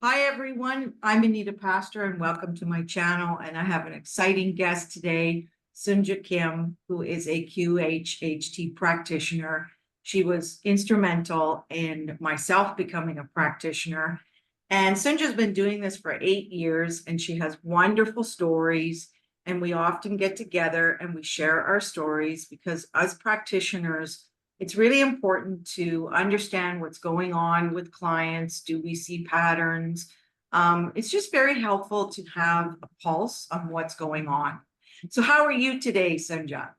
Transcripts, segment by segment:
Hi, everyone. I'm Anita Pastor, and welcome to my channel. And I have an exciting guest today, Soonja Kim, who is a QHHT practitioner. She was instrumental in myself becoming a practitioner. And Soonja's been doing this for 8 years, and she has wonderful stories. And we often get together and we share our stories because, as practitioners, it's really important to understand what's going on with clients. Do we see patterns? It's just very helpful to have a pulse on what's going on. So, how are you today, Soonja?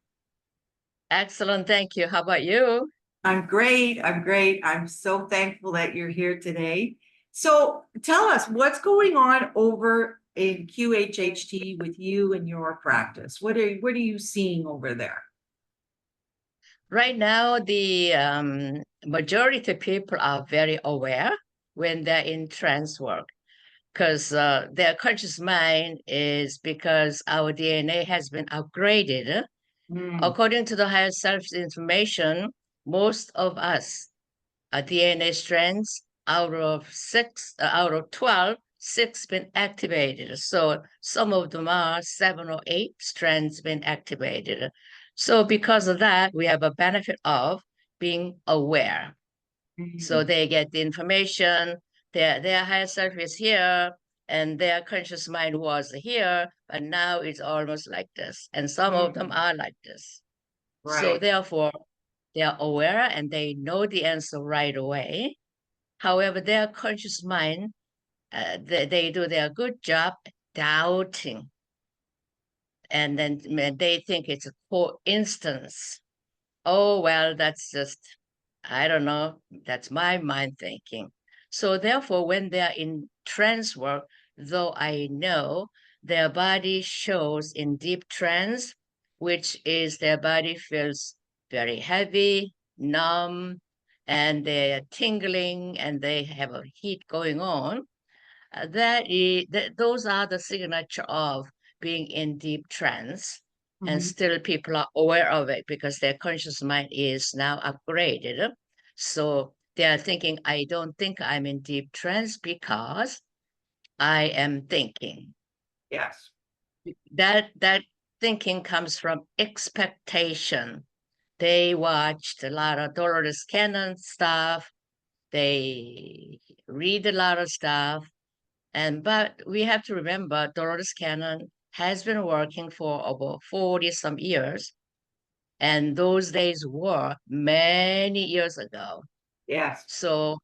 Excellent, thank you. How about you? I'm great. I'm great. I'm so thankful that you're here today. So, tell us what's going on over in QHHT with you and your practice. What are you seeing over there? Right now, the majority of people are very aware when they're in trance work because their conscious mind is because our DNA has been upgraded. Mm, According to the higher self information, most of us are DNA strands out of 12, six been activated. So some of them are 7 or 8 strands been activated. So because of that, we have a benefit of being aware. So mm, they get the information, their higher self is here, and their conscious mind was here, but now it's almost like this. And some of them mm. are like this. So Right. therefore, they are aware and they know the answer right away. However, their conscious mind, they do their good job doubting. And then they think it's a coincidence. Oh, well, that's just, I don't know, that's my mind thinking. So therefore, when they're in trance work, though I know their body shows in deep trance, which is their body feels very heavy, numb, and they're tingling and they have a heat going on. Those are the signature of being in deep trance. And Mhm. still people are aware of it because their conscious mind is now upgraded. So they are thinking, I don't think I'm in deep trance because I am thinking. Yes. That thinking comes from expectation. They watched a lot of Dolores Cannon stuff. They read a lot of stuff. But we have to remember Dolores Cannon has been working for over 40 some years, and those days were many years ago. Yes. So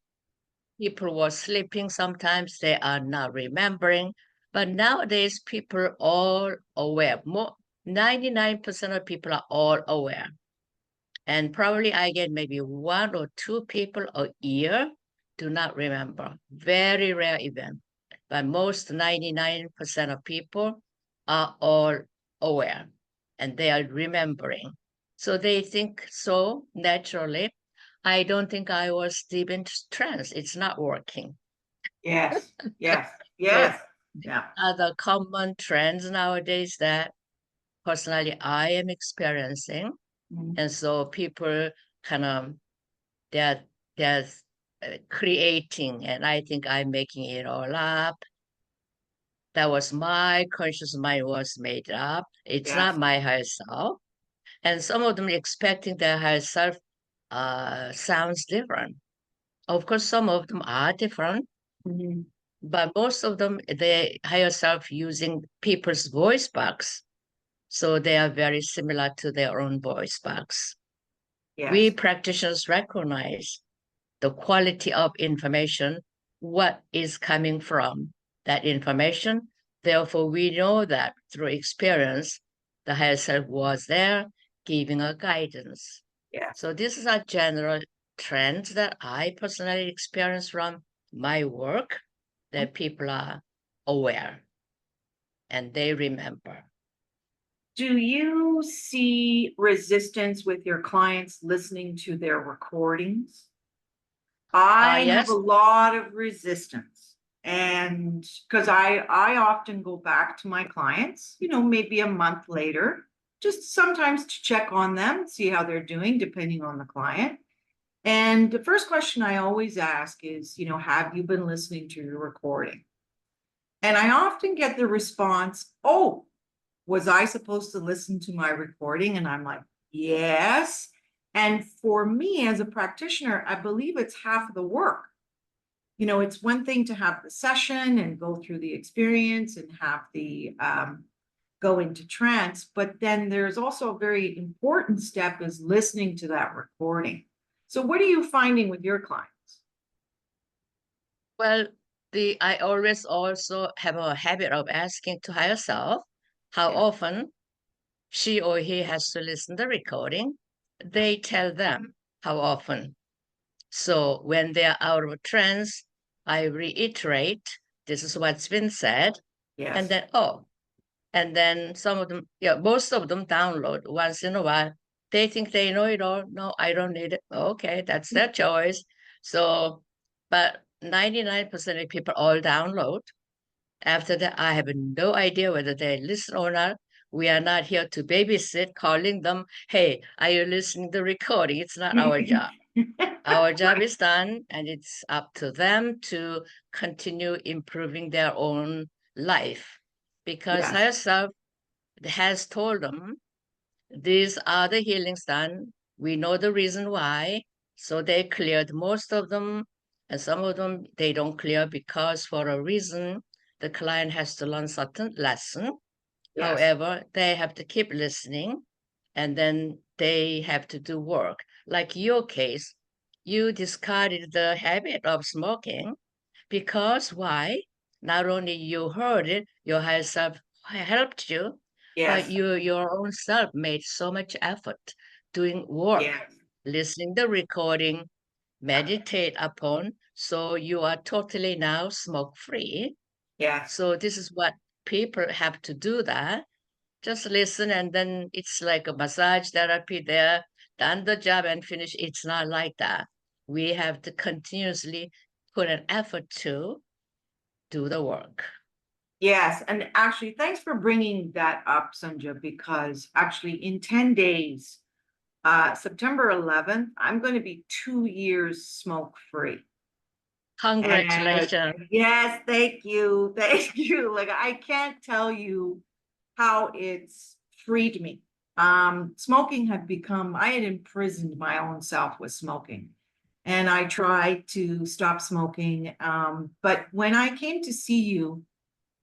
people were sleeping sometimes, they are not remembering. But nowadays people are all aware. 99% of people are all aware. And probably I get maybe 1 or 2 people a year do not remember. Very rare event. But most 99% of people are all aware and they are remembering. So they think so naturally. I don't think I was deep in trance. It's not working. Yes. Yes. So Yes. these Yeah. are the common trends nowadays that personally I am experiencing. Mhm. And so people kind of they're they're creating, and I think I'm making it all up. That was my conscious mind was made up. It's not Yes. my higher self. And some of them expecting their higher self sounds different. Of course, some of them are different, Mhm. but most of them, they higher self using people's voice box. So they are very similar to their own voice box. We Yes. practitioners recognize the quality of information, what is coming from that information. Therefore, we know that through experience, the higher self was there giving a guidance. Yes. So this is a general trend that I personally experience from my work that people are aware and they remember. Do you see resistance with your clients listening to their recordings? I have a Yes, lot of resistance. And because I often go back to my clients, maybe a month later, just sometimes to check on them, see how they're doing, depending on the client. And the first question I always ask is, have you been listening to your recording? And I often get the response, oh, was I supposed to listen to my recording? And I'm like, yes. And for me as a practitioner, I believe it's half of the work. It's one thing to have the session and go through the experience and have the go into trance, but then there's also a very important step is listening to that recording. So what are you finding with your clients? Well, I always also have a habit of asking to higher self how Yeah. often she or he has to listen to the recording. They tell them how often. So when they are out of a trance, I reiterate, this is what's been said, and Yes. then, and then some of them, yeah, most of them download once in a while. They think they know it all. No, I don't need it. Okay, that's their choice. So, but 99% of people all download. After that, I have no idea whether they listen or not. We are not here to babysit, calling them, hey, are you listening to the recording? It's not our job. Our job is done, and it's up to them to continue improving their own life. Because Yes. higher self has told them these are the healings done. We know the reason why. So they cleared most of them, and some of them they don't clear because for a reason the client has to learn certain lesson. Yes. However, they have to keep listening, and then they have to do work. Like your case, you discarded the habit of smoking because why? Not only you heard it, your higher self helped you, but Yes. your own self made so much effort doing work, Yes. listening the recording, meditate upon, so you are totally now smoke free. Yes. So this is what people have to do that. Just listen and then it's like a massage therapy there, done the job and finish. It's not like that. We have to continuously put an effort to do the work. Yes. And actually, thanks for bringing that up, Soonja, because actually in 10 days, September 11th, I'm going to be 2 years smoke free. And Congratulations. yes, thank you. Thank you. Like, I can't tell you how it's freed me. Smoking had become, I had imprisoned my own self with smoking. And I tried to stop smoking. But when I came to see you,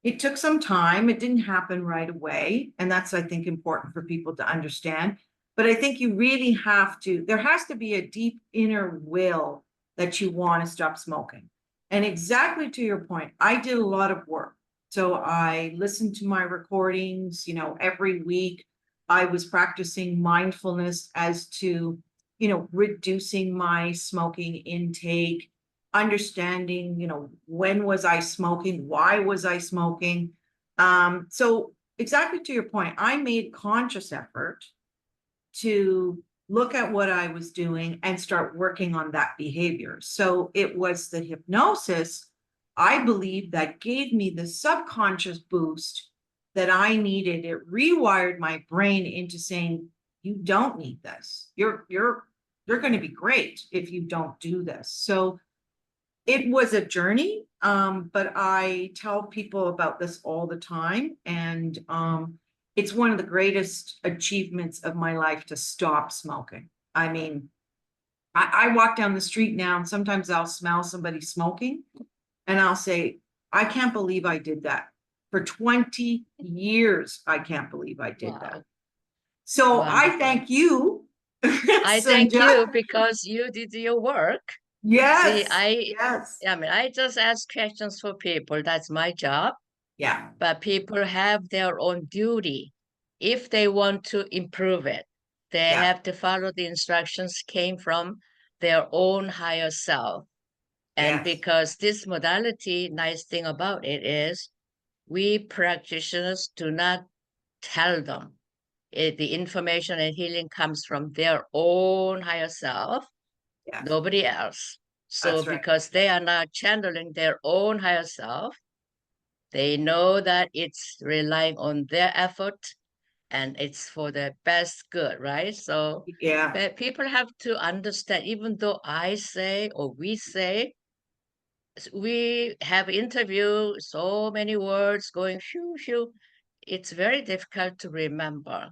it took some time. It didn't happen right away. And that's, I think, important for people to understand. But I think you really have to, there has to be a deep inner will that you want to stop smoking. And exactly to your point, I did a lot of work. So I listened to my recordings, every week. I was practicing mindfulness as to, reducing my smoking intake, understanding, when was I smoking? Why was I smoking? So exactly to your point, I made conscious effort to look at what I was doing and start working on that behavior. So it was the hypnosis, I believe, that gave me the subconscious boost that I needed. It rewired my brain into saying, you don't need this. You're going to be great if you don't do this. So it was a journey, but I tell people about this all the time. And it's one of the greatest achievements of my life to stop smoking. I mean, I walk down the street now and sometimes I'll smell somebody smoking and I'll say, I can't believe I did that. For 20 years, I can't believe I did that. Wow. So I Wonderful. thank you, I thank Soonja. you because you did your work. See, Yes, yes, I just ask questions for people. That's my job. yeah, But people have their own duty. If they want to improve it, they yeah, have to follow the instructions came from their own higher self. And yes. because this modality, nice thing about it is we practitioners do not tell them. The information and healing comes from their own higher self, Yes, nobody else. So that's right. because they are not channeling their own higher self, they know that it's relying on their effort and it's for the best good, right? So Yeah. but people have to understand, even though I say or we say, we have interview, so many words going shoo shoo, it's very difficult to remember,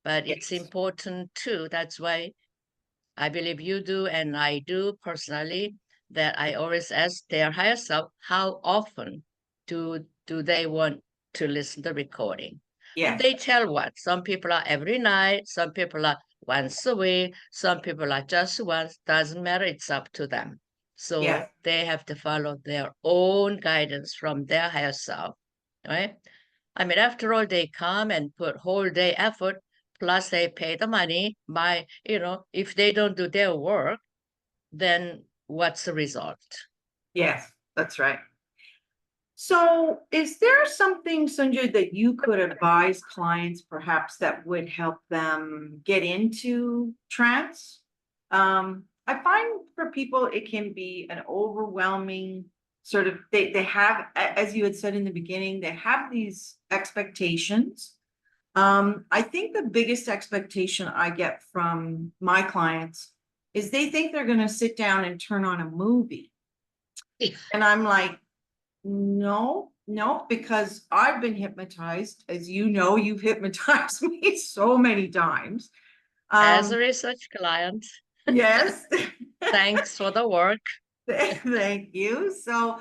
but it's Yes. important too. That's why I believe you do, and I do personally, that I always ask their higher self, how often do they want to listen to recording? And Yes. they tell what? Some people are every night, some people are once a week, some people are just once, doesn't matter, it's up to them. Yes. So they have to follow their own guidance from their higher self, right? I mean, after all, they come and put whole day effort, plus they pay the money. If they don't do their work, then what's the result? Yes. That's right. So, is there something, Sanjay, that you could advise clients perhaps that would help them get into trance? I find for people it can be an overwhelming sort of they have, as you had said in the beginning, they have these expectations. I think the biggest expectation I get from my clients is they think they're going to sit down and turn on a movie. And I'm like, no, no, because I've been hypnotized. As you know, you've hypnotized me so many times. As a Um, research client, yes. thanks for the work. Thank you. So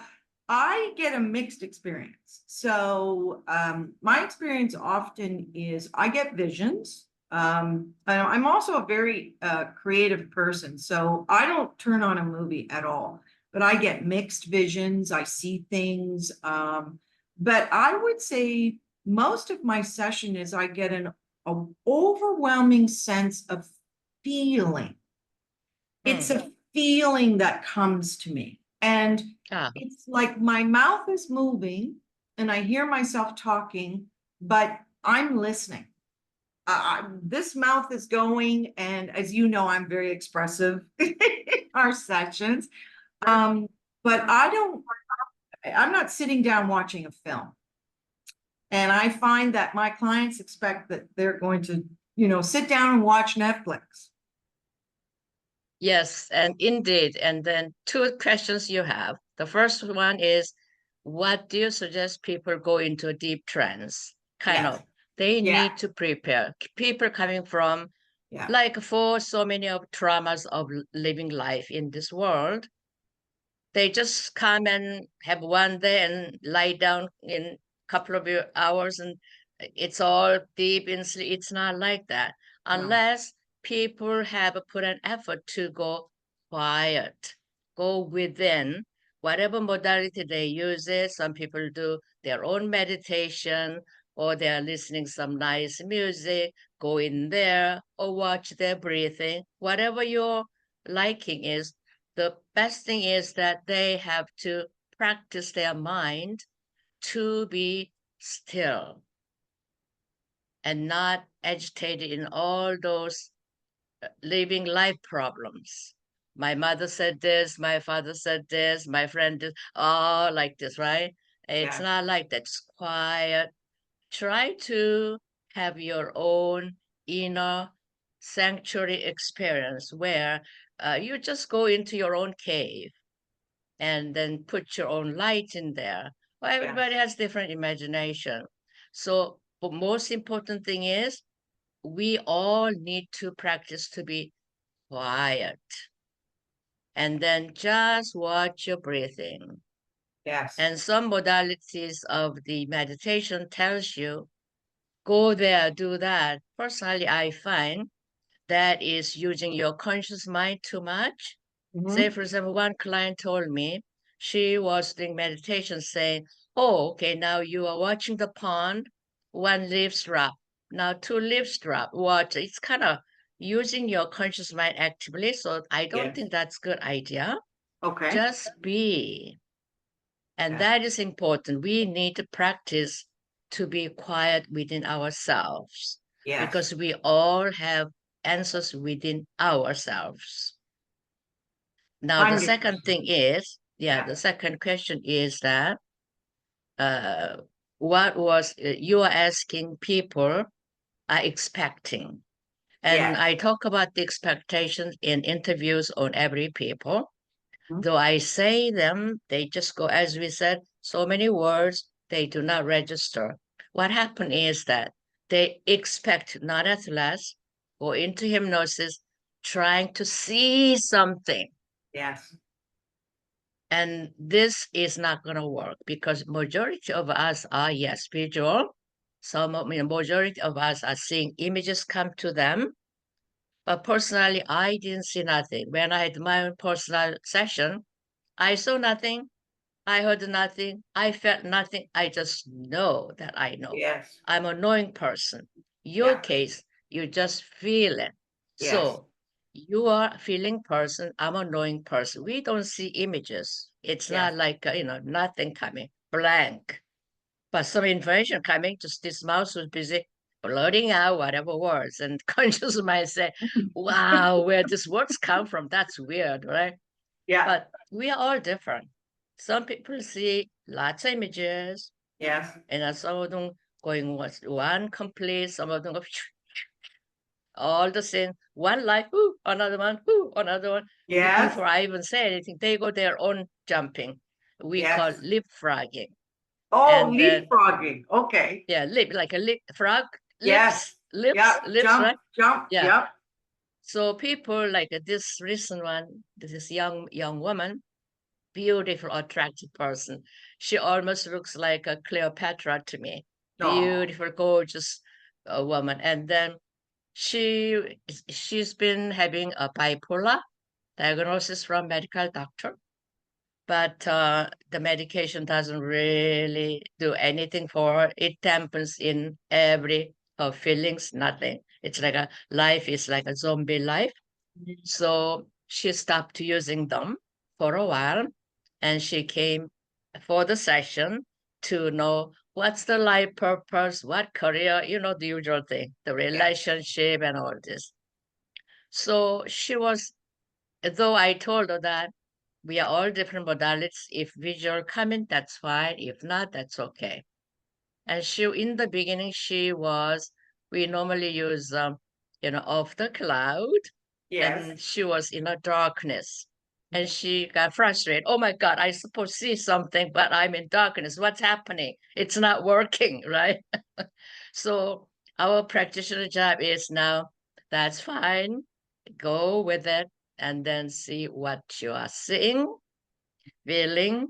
I get a mixed experience. So my experience often is I get visions. I'm also a very creative person. So I don't turn on a movie at all, but I get mixed visions. I see things. But I would say most of my session is I get a overwhelming sense of feeling. It's Hmm. a feeling that comes to me. And Ah, it's like my mouth is moving and I hear myself talking, but I'm listening. This mouth is going, and as you know, I'm very expressive in our sessions. Um, but I'm not sitting down watching a film. And I find that my clients expect that they're going to, sit down and watch Netflix. yes, and indeed. And then two questions you have. The first one is, what do you suggest people go into a deep trance? Kind Yes. of, they Yeah. need to prepare. People coming from, Yeah. like, for so many of traumas of living life in this world, they just come and have one day and lie down in a couple of hours and it's all deep in sleep. It's not like that No. unless people have put an effort to go quiet, go within whatever modality they use it. Some people do their own meditation or they're listening some nice music, go in there or watch their breathing, whatever your liking is. The best thing is that they have to practice their mind to be still and not agitated in all those living life problems. My mother said this, my father said this, my friend did, oh, like this, right? It's Yes. not like that. It's quiet. Try to have your own inner sanctuary experience where you just go into your own cave and then put your own light in there. Well, everybody Yes. has different imagination. So the most important thing is we all need to practice to be quiet and then just watch your breathing. Yes. And some modalities of the meditation tells you go there, do that. Personally, I find that is using your conscious mind too much. Say, Mhm. for example, one client told me she was doing meditation saying, oh, okay, now you are watching the pond, one leaves drop, now two leaves drop, water. It's kind of using your conscious mind actively. So I don't Yes. think that's good idea. Okay. Just be. And Yes. that is important. We need to practice to be quiet within ourselves Yes. because we all have answers within ourselves. Now, the second 100%. thing is, yeah, Yeah. the second question is that uh, what was you are asking people? are expecting. And Yes. I talk about the expectations in interviews on every people. Mhm. Though I say them, they just go, as we said, so many words, they do not register. What happened is that they expect nonetheless, go into hypnosis, trying to see something. Yes. And this is not going to work because majority of us are, yes, visual. Majority of us are seeing images come to them. But personally, I didn't see nothing. When I had my own personal session, I saw nothing. I heard nothing. I felt nothing. I just know that I know. Yes. I'm a knowing person. Your Yeah. case, you just feel it. Yes. So you are a feeling person. I'm a knowing person. We don't see images. It's Yes. not like, nothing coming, blank. But some information coming, just this mouse was busy blurting out whatever words. And conscious mind say, wow, where these words come from, that's weird, right? Yeah. But we are all different. Some people see lots of images, Yes. and some of them going one complete, some of them go all the same. One like, ooh, another one, ooh, another one. Yes. Before I even say anything, they go their own jumping. We call Yes. leapfrogging. Oh, And then, leapfrogging. Okay. yeah, like a leap frog, Yes. Yep. lips, Jump. right? Jump. Yeah. Yep. So people like this recent one, this young woman, beautiful, attractive person. She almost looks like a Cleopatra to me. No. Beautiful, gorgeous woman. And then she's been having a bipolar diagnosis from medical doctor, but the medication doesn't really do anything for her. It dampens in every her feelings, nothing. It's like a life is like a zombie life. So she stopped using them for a while and she came for the session to know what's the life purpose, what career, the usual thing, the Yeah. relationship and all this. So she was, though I told her that we are all different modalities. If visual come in, that's fine. If not, that's okay. And she, in the beginning, we normally use, off the cloud, Yes. and she was in a darkness. And she got frustrated. Oh my God, I supposed to see something, but I'm in darkness. What's happening? It's not working, right? So our practitioner job is now, that's fine. Go with it and then see what you are seeing, feeling,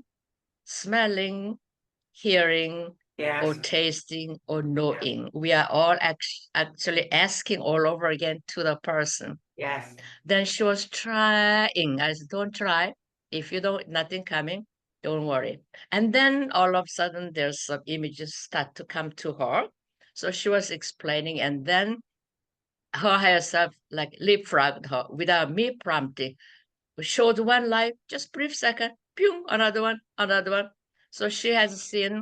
smelling, hearing, or Yes. tasting, or knowing. We are all actually asking all over again to the person. Yes. Then she was trying. I said, don't try. If you don't, nothing coming, don't worry. And then all of a sudden, there's some images start to come to her. So she was explaining, and then her higher self like leapfrogged her without me prompting. We showed one life, just brief second, pew, another one, another one. So she has seen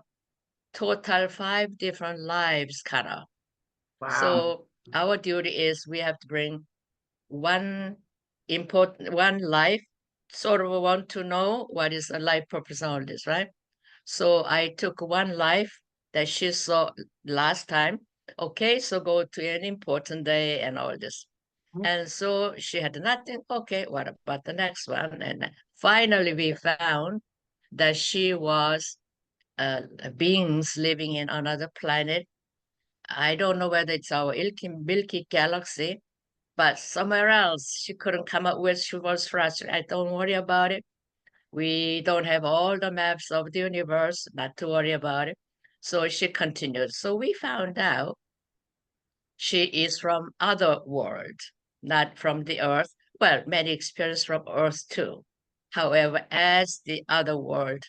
total 5 different lives, Kara. Wow. So our duty is we have to bring one life, sort of want to know what is a life purpose and all this, right? So I took one life that she saw last time. Okay, so go to an important day and all this. And so she had nothing. Okay, what about the next one? And finally, we found that she was beings living in another planet. I don't know whether it's our Milky Galaxy, but somewhere else she couldn't come up with. She was frustrated. I don't worry about it. We don't have all the maps of the universe, not to worry about it. So she continued. So we found out she is from other world, not from the earth. Well, many experience from earth too. However, as the other world.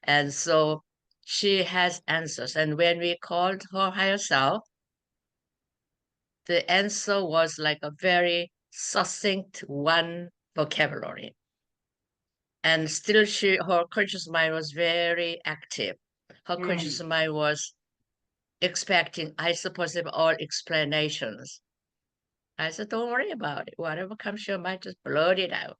And so she has answers. And when we called her higher self, the answer was like a very succinct one vocabulary. And still her conscious mind was very active. Her conscious mind was expecting, I suppose, of all explanations. I said, don't worry about it. Whatever comes to your mind, just blurt it out.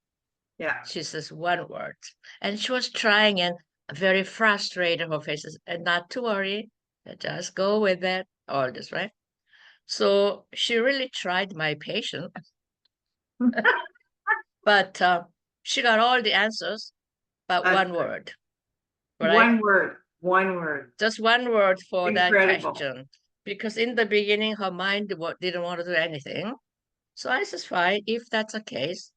Yeah. She says one word. And she was trying and very frustrated, her face is, and not to worry, just go with it, all this, right? So she really tried my patience, but she got all the answers, but That's one good. word, right? One word. Just one word for that Incredible. question. Because in the beginning, her mind didn't want to do anything. So I said, fine, if that's the case,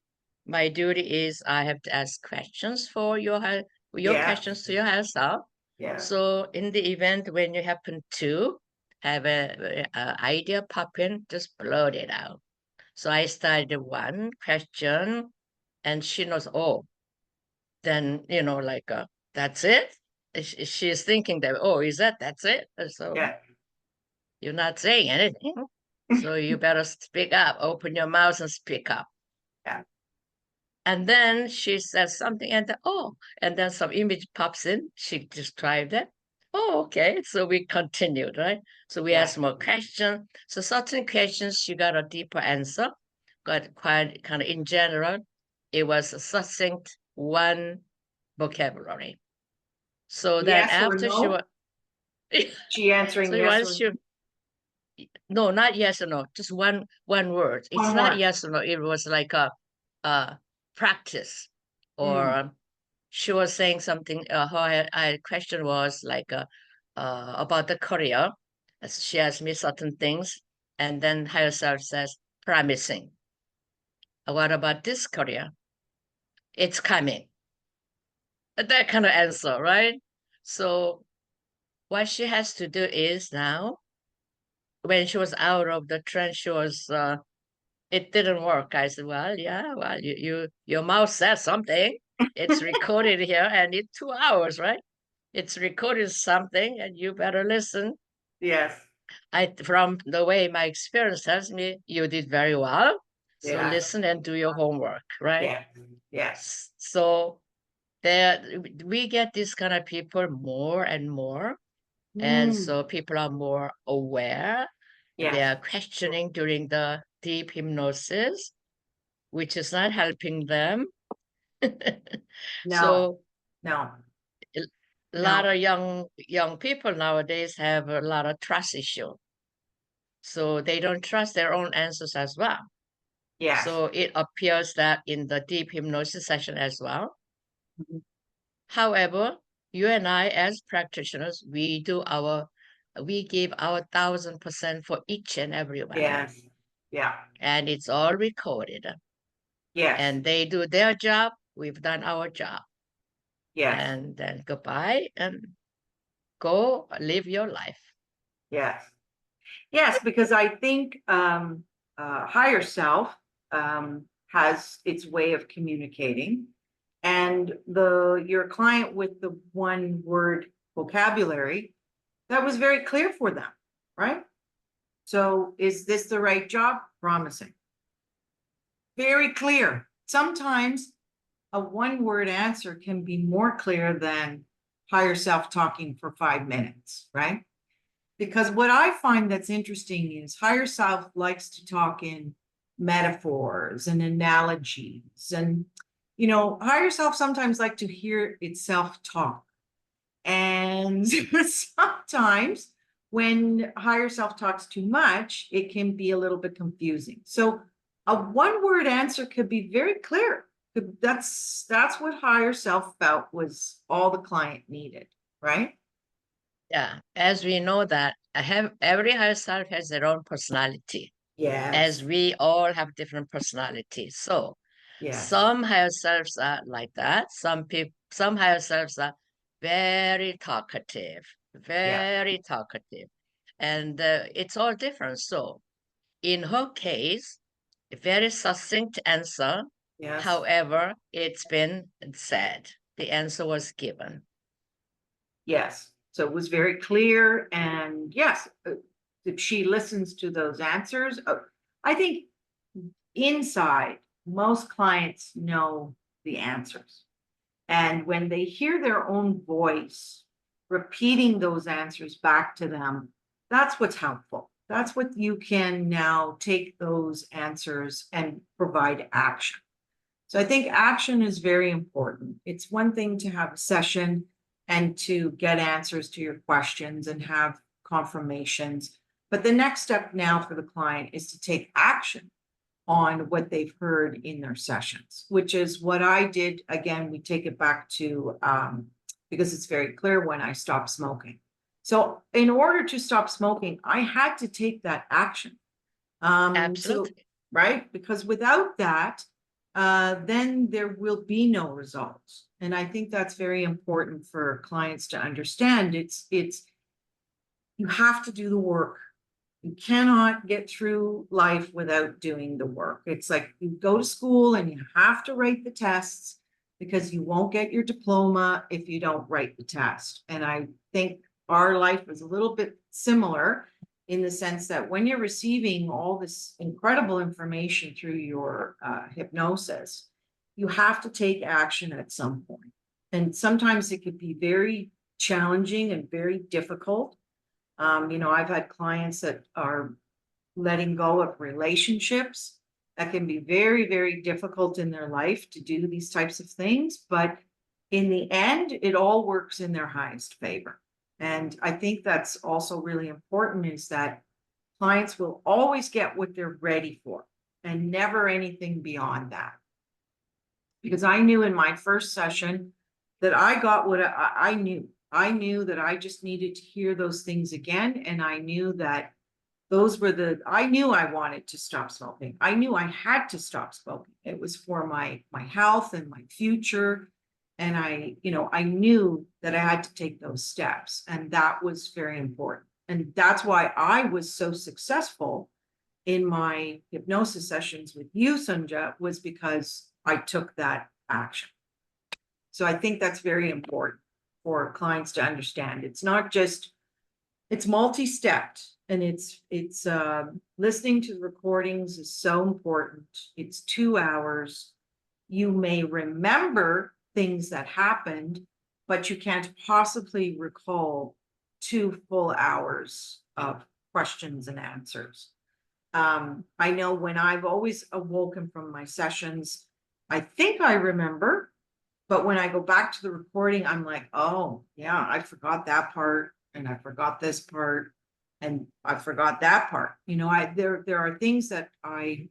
my duty is I have to ask questions for your questions to your higher self. Yeah. So in the event when you happen to have a idea pop in, just blurt it out. So I started one question, and she knows, oh, then like that's it. She's thinking that, oh, that's it? So Yeah. you're not saying anything. So you better speak up, open your mouth and speak up. Yeah. And then she says something, and then some image pops in. She described it. Oh, okay. So we continued, right? So we asked more questions. So certain questions, she got a deeper answer, got quite kind of in general. It was a succinct one vocabulary. So then Yes or after she was, no? She answering so yes once or she, no, not yes or no, just one word. It's one not word? yes or no. It was like a practice, or Mm. she was saying something. Her question was like about the career. She asked me certain things, and then higher self says promising. What about this career? It's coming. That kind of answer, right? So what she has to do is now, when she was out of the trance, she was it didn't work. I said, well, yeah, well, your mouth says something. It's recorded here, and it's 2 hours, right? It's recorded something, and you better listen. Yes. From the way my experience tells me, you did very well. So Yeah. listen and do your homework, right? Yeah. Yes. So there, we get these kind of people more and more. And Mm. so people are more aware. They Yes. are questioning during the deep hypnosis, which is not helping them. No. So No. a lot No. of young people nowadays have a lot of trust issue. So they don't trust their own answers as well. Yes. So it appears that in the deep hypnosis session as well. Mhm. However, you and I as practitioners, we give our 1,000% for each and everyone. Yes. Yeah. And it's all recorded. Yes. And they do their job, we've done our job. Yes. And then goodbye and go live your life. Yes. Yes, because I think higher self has its way of communicating, and your client with the one word vocabulary, that was very clear for them, right? So, is this the right job? Promising. Very clear. Sometimes a one word answer can be more clear than higher self talking for 5 minutes, right? Because what I find that's interesting is higher self likes to talk in metaphors and analogies. And, higher self sometimes like to hear itself talk. And sometimes when higher self talks too much, it can be a little bit confusing. So a one word answer could be very clear. That's what higher self felt was all the client needed, right? Yeah, as we know that every higher self has their own personality, Yes. as we all have different personalities. So Yes. some higher selves are like that. Some higher selves are very talkative, Yeah. very talkative, and it's all different. So in her case, a very succinct answer. Yes. However, it's been said. The answer was given. Yes. So it was very clear. And yes, if she listens to those answers, I think inside, most clients know the answers. And when they hear their own voice repeating those answers back to them, that's what's helpful. That's what you can now take those answers and provide action. So I think action is very important. It's one thing to have a session and to get answers to your questions and have confirmations. But the next step now for the client is to take action on what they've heard in their sessions, which is what I did. Again, we take it back to, because it's very clear when I stopped smoking. So in order to stop smoking, I had to take that action. Absolutely. Right? Because without that, then there will be no results. And I think that's very important for clients to understand. It's you have to do the work. You cannot get through life without doing the work. It's like you go to school and you have to write the tests because you won't get your diploma if you don't write the test. And I think our life is a little bit similar in the sense that when you're receiving all this incredible information through your hypnosis, you have to take action at some point. And sometimes it could be very challenging and very difficult. I've had clients that are letting go of relationships that can be very, very difficult in their life to do these types of things. But in the end, it all works in their highest favor. And I think that's also really important, is that clients will always get what they're ready for and never anything beyond that. Because I knew in my first session that I got what I knew. I knew that I just needed to hear those things again. And I knew that I knew I wanted to stop smoking. I knew I had to stop smoking. It was for my health and my future. And I knew that I had to take those steps. And that was very important. And that's why I was so successful in my hypnosis sessions with you, Soonja, was because I took that action. So I think that's very important for clients to understand. It's not just, it's multi-stepped, and it's listening to the recordings is so important. It's 2 hours. You may remember things that happened, but you can't possibly recall 2 full hours of questions and answers. I know when I've always awoken from my sessions, I think I remember, but when I go back to the recording, I'm like, oh, yeah, I forgot that part, and I forgot this part, and I forgot that part. There are things that I,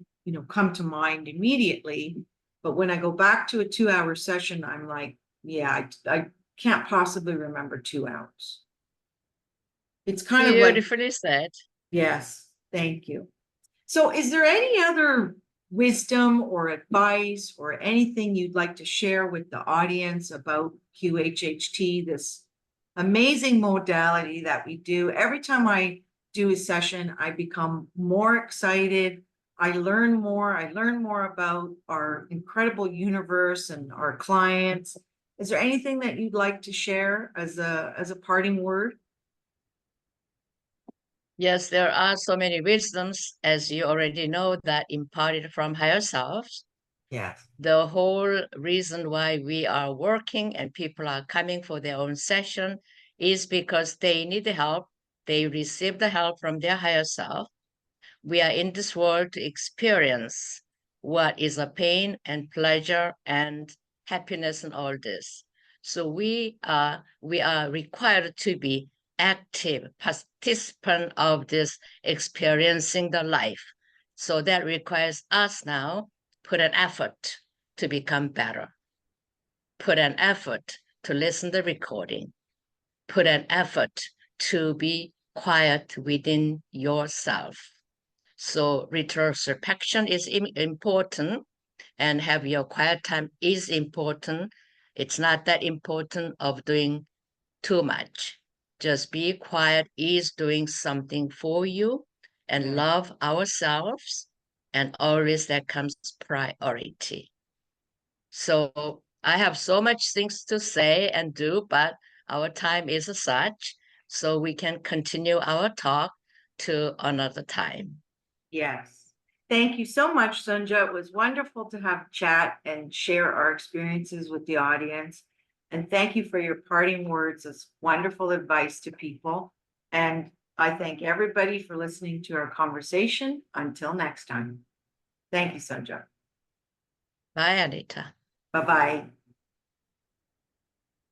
come to mind immediately, but when I go back to a 2-hour session, I'm like, yeah, I can't possibly remember 2 hours. It's kind of like, Beautifully said. yes, thank you. So is there any other wisdom or advice or anything you'd like to share with the audience about QHHT, this amazing modality that we do? Every time I do a session, I become more excited. I learn more. I learn more about our incredible universe and our clients. Is there anything that you'd like to share as a parting word? Yes, there are so many wisdoms, as you already know, that imparted from higher selves. Yes. The whole reason why we are working and people are coming for their own session is because they need the help. They receive the help from their higher self. We are in this world to experience what is a pain and pleasure and happiness and all this. So we are required to be active participant of this experiencing the life. So that requires us now put an effort to become better, put an effort to listen to the recording, put an effort to be quiet within yourself. So retrospection is important, and have your quiet time is important. It's not that important of doing too much. Just be quiet is doing something for you, and love ourselves, and always that comes priority. So I have so much things to say and do, but our time is such, so we can continue our talk to another time. Yes. Thank you so much, Soonja. It was wonderful to have a chat and share our experiences with the audience. And thank you for your parting words as wonderful advice to people. And I thank everybody for listening to our conversation. Until next time. Thank you, Soonja. Bye, Anita. Bye-bye.